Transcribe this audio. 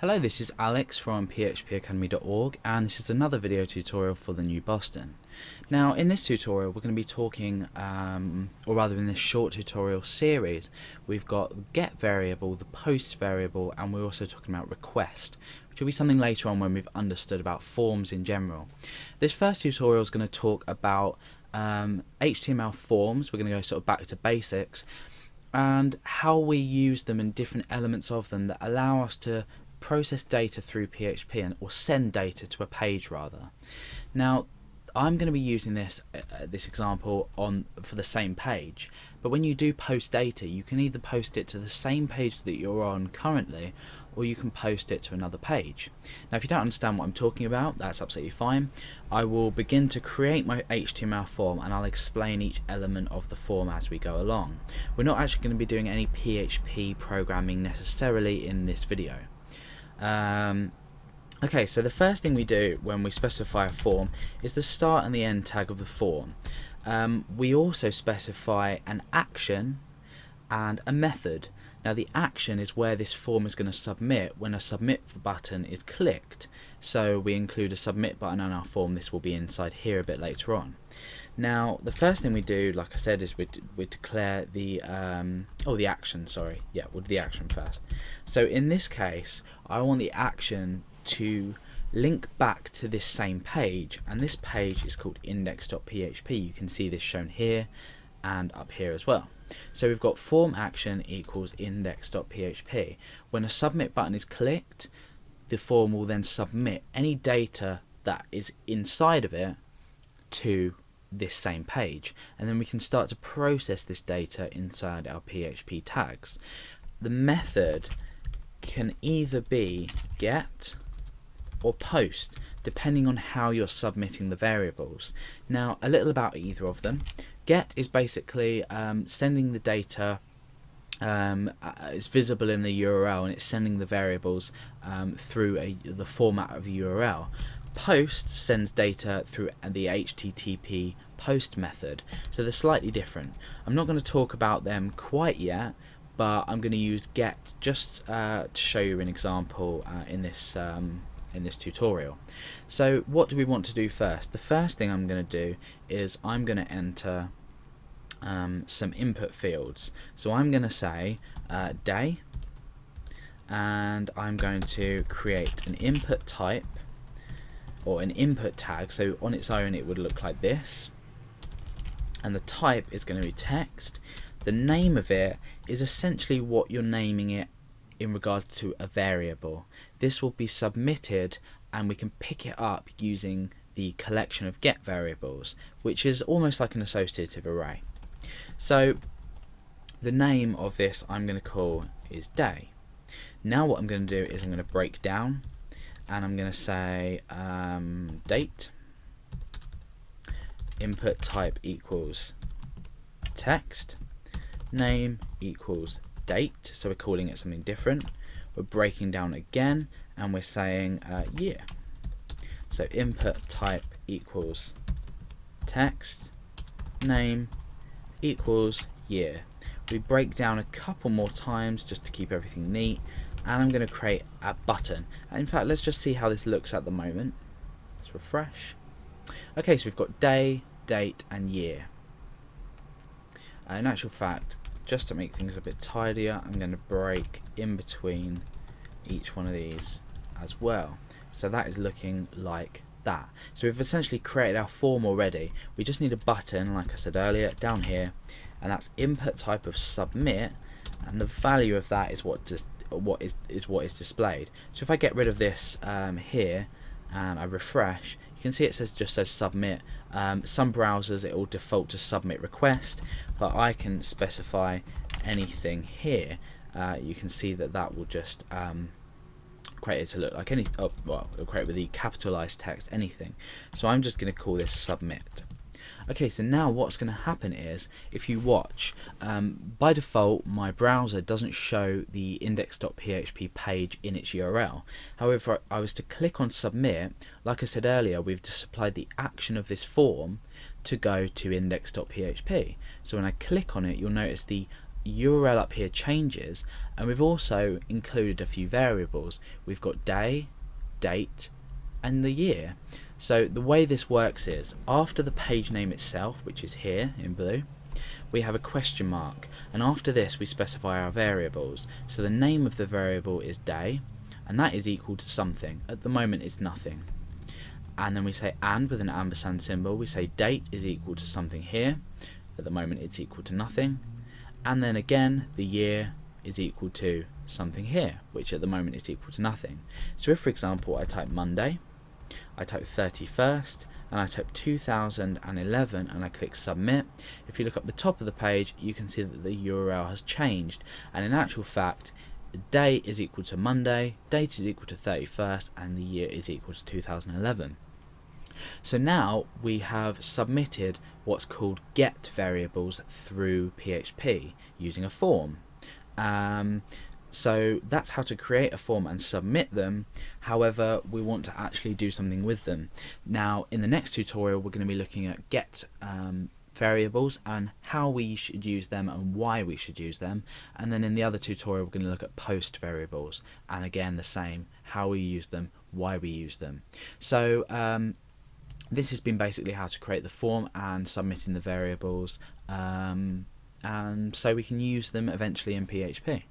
Hello, this is Alex from phpacademy.org, and this is another video tutorial for the New Boston. Now, in this tutorial we're going to be talking, or rather in this short tutorial series, we've got the get variable, the post variable, and we're also talking about request, which will be something later on when we've understood about forms in general. This first tutorial is going to talk about HTML forms. We're going to go sort of back to basics and how we use them and different elements of them that allow us to process data through PHP or send data to a page rather. Now I'm going to be using this example for the same page, but when you do post data you can either post it to the same page that you're on currently, or you can post it to another page. Now if you don't understand what I'm talking about, that's absolutely fine. I will begin to create my HTML form and I'll explain each element of the form as we go along. We're not actually going to be doing any PHP programming necessarily in this video. Okay, so the first thing we do when we specify a form is the start and the end tag of the form. We also specify an action and a method. Now the action is where this form is going to submit when a submit button is clicked. So we include a submit button on our form. This will be inside here a bit later on. Now the first thing we do, like I said, is we declare the the action, sorry. Yeah, we'll do the action first. So in this case I want the action to link back to this same page, and this page is called index.php. You can see this shown here and up here as well. So we've got form action equals index.php. When a submit button is clicked, the form will then submit any data that is inside of it to this same page, and then we can start to process this data inside our PHP tags. The method can either be get or post, depending on how you're submitting the variables. Now a little about either of them. Get is basically sending the data, it's visible in the URL and it's sending the variables through the format of a URL. Post sends data through the HTTP post method, so they're slightly different. I'm not going to talk about them quite yet, but I'm going to use get just to show you an example in this tutorial. So what do we want to do first? The first thing I'm going to do is I'm going to enter some input fields. So I'm going to say day, and I'm going to create an input type or an input tag. So on its own it would look like this, and the type is going to be text. The name of it is essentially what you're naming it in regards to a variable. This will be submitted and we can pick it up using the collection of get variables, which is almost like an associative array. So the name of this I'm going to call is day. Now what I'm going to do is I'm going to break down and I'm going to say date, input type equals text, name equals date, so we're calling it something different. We're breaking down again and we're saying year. So input type equals text, name equals year. We break down a couple more times just to keep everything neat, and I'm going to create a button. In fact, let's just see how this looks at the moment. Let's refresh. Okay, so we've got day, date and year. In actual fact, just to make things a bit tidier, I'm going to break in between each one of these as well. So that is looking like that. So we've essentially created our form already. We just need a button, like I said earlier, down here, and that's input type of submit, and the value of that is what is displayed. So if I get rid of this here and I refresh, you can see it just says submit. Some browsers it will default to submit request, but I can specify anything here. You can see that will just create it to look like it'll create with the capitalized text anything. So I'm just going to call this submit. Okay, so now what's going to happen is, if you watch, by default my browser doesn't show the index.php page in its URL. However, if I was to click on submit, like I said earlier, we've just applied the action of this form to go to index.php. So when I click on it, you'll notice the URL up here changes, and we've also included a few variables. We've got day, date, and the year. So the way this works is, after the page name itself, which is here in blue, we have a question mark, and after this we specify our variables. So the name of the variable is day, and that is equal to something. At the moment it's nothing. And then we say and with an ampersand symbol, we say date is equal to something here. At the moment it's equal to nothing. And then again the year is equal to something here, which at the moment is equal to nothing. So if, for example, I type Monday, I type 31st, and I type 2011 and I click submit, if you look up the top of the page you can see that the URL has changed, and in actual fact day is equal to Monday, date is equal to 31st, and the year is equal to 2011. So now we have submitted what's called get variables through PHP using a form. So that's how to create a form and submit them. However, we want to actually do something with them. Now in the next tutorial we're going to be looking at get variables and how we should use them and why we should use them, and then in the other tutorial we're going to look at post variables, and again the same, how we use them, why we use them. So this has been basically how to create the form and submitting the variables, and so we can use them eventually in PHP.